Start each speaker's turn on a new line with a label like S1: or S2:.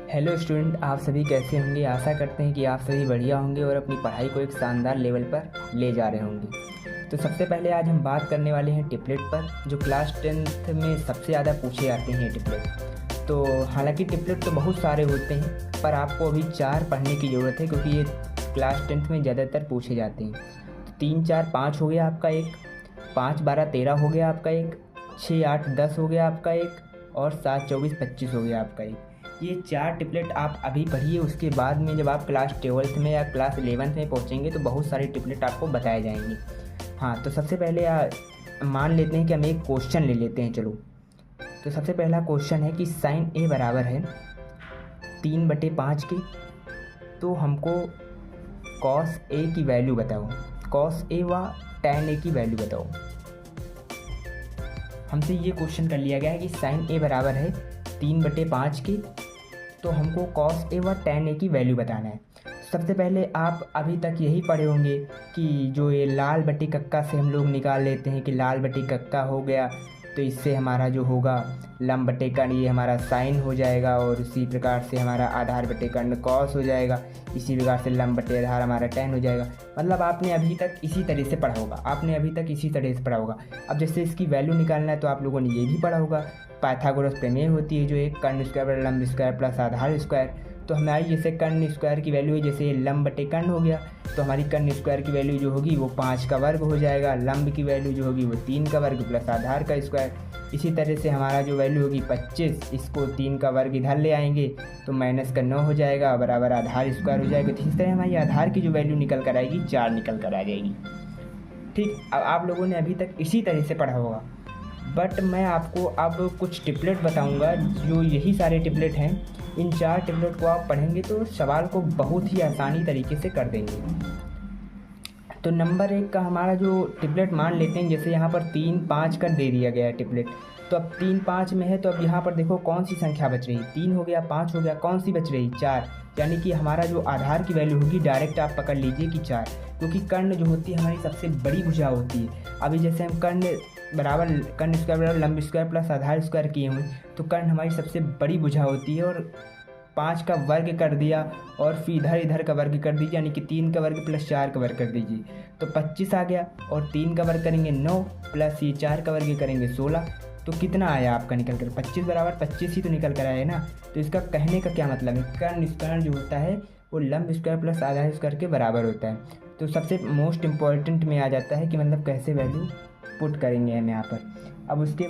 S1: Hello student, आप सभी कैसे होंगे। आशा करते हैं कि आप सभी बढ़िया होंगे और अपनी पढ़ाई को एक शानदार लेवल पर ले जा रहे होंगे। तो सबसे पहले आज हम बात करने वाले हैं टिपलेट पर, जो क्लास 10th में सबसे ज़्यादा पूछे जाते हैं टिपलेट। तो हालांकि टिपलेट तो बहुत सारे होते हैं, पर आपको अभी 4 पढ़ने की ज़रूरत है क्योंकि ये क्लास 10th में ज़्यादातर पूछे जाते हैं। तो 3 4 5 हो गया आपका एक, 5 12 13 हो गया आपका एक, 6 8 10 हो गया आपका एक, और 7 24 25 हो गया आपका एक। ये 4 टिपलेट आप अभी पढ़िए। उसके बाद में जब आप क्लास 12th में या क्लास 11th में पहुंचेंगे तो बहुत सारे टिपलेट आपको बताए जाएंगे। हाँ, तो सबसे पहले मान लेते हैं कि हम एक क्वेश्चन ले लेते हैं। चलो, तो सबसे पहला क्वेश्चन है कि साइन ए बराबर है 3/5 के, तो हमको कॉस ए की वैल्यू बताओ। कॉस ए व टैन ए की वैल्यू बताओ। हमसे ये क्वेश्चन कर लिया गया है कि साइन ए बराबर है 3/5 के, तो हमको कॉस ए व टैन ए की वैल्यू बताना है। सबसे पहले आप अभी तक यही पढ़े होंगे कि जो ये लाल बटे कक्का से हम लोग निकाल लेते हैं कि लाल बटे कक्का हो गया, तो इससे हमारा जो होगा लंब बटे कर्ण, ये हमारा साइन हो जाएगा, और इसी प्रकार से हमारा आधार बटे कर्ण कॉस हो जाएगा, इसी प्रकार से लंब बटे आधार हमारा टैन हो जाएगा। मतलब आपने अभी तक इसी तरह से पढ़ा होगा। अब जैसे इसकी वैल्यू निकालना है तो आप लोगों ने ये भी पढ़ा होगा, पाइथागोरस प्रमेय होती है जो एक कर्ण स्क्वायर बटा लंब स्क्वायर प्लस आधार स्क्वायर। तो हमारी जैसे कर्ण स्क्वायर की वैल्यू है, जैसे ये लंब बटे कर्ण हो गया, तो हमारी कर्ण स्क्वायर की वैल्यू जो होगी वो 5 का वर्ग हो जाएगा, लंब की वैल्यू जो होगी वो 3 का वर्ग प्लस आधार का स्क्वायर। इसी तरह से हमारा जो वैल्यू होगी 25, इसको 3 का वर्ग इधर ले आएंगे तो माइनस का 9 हो जाएगा बराबर आधार स्क्वायर हो जाएगा। तो इस तरह हमारी आधार की जो वैल्यू निकल कर आएगी 4 निकल कर आ जाएगी। ठीक, अब आप लोगों ने अभी तक इसी तरह से पढ़ा होगा, बट मैं आपको अब कुछ टिपलेट बताऊंगा जो यही सारे टिपलेट हैं। इन 4 टिपलेट को आप पढ़ेंगे तो सवाल को बहुत ही आसानी तरीके से कर देंगे। तो नंबर 1 का हमारा जो टिपलेट मान लेते हैं, जैसे यहाँ पर 3 5 कर दे दिया गया है टिपलेट, तो अब 3 5 में है, तो अब यहाँ पर देखो कौन सी संख्या बच रही, 3 हो गया, 5 हो गया, कौन सी बच रही, 4। यानी कि हमारा जो आधार की वैल्यू होगी डायरेक्ट आप पकड़ लीजिए कि 4, क्योंकि कर्ण जो होती है हमारी सबसे बड़ी भुजा होती है। अभी जैसे हम कर्ण स्क्वायर बराबर लंब स्क्वायर प्लस आधार स्क्वायर किए हुए, तो कर्ण हमारी सबसे बड़ी भुजा होती है, और 5 का वर्ग कर दिया और फिर इधर का वर्ग कर दीजिए, यानी कि 3 का वर्ग प्लस 4 का वर्ग कर दीजिए, तो 25 आ गया, और 3 का वर्ग करेंगे 9 प्लस ये 4 का वर्ग करेंगे 16, तो कितना आया आपका निकल कर 25 बराबर 25 ही तो निकल कर आया ना। तो इसका कहने का क्या मतलब है, कर्ण स्क्वायर जो होता है वो लंब स्क्वायर प्लस आधार स्क्वायर के बराबर होता है। तो सबसे मोस्ट इम्पॉर्टेंट में आ जाता है कि मतलब कैसे वैल्यू पुट करेंगे हम यहाँ पर। अब उसके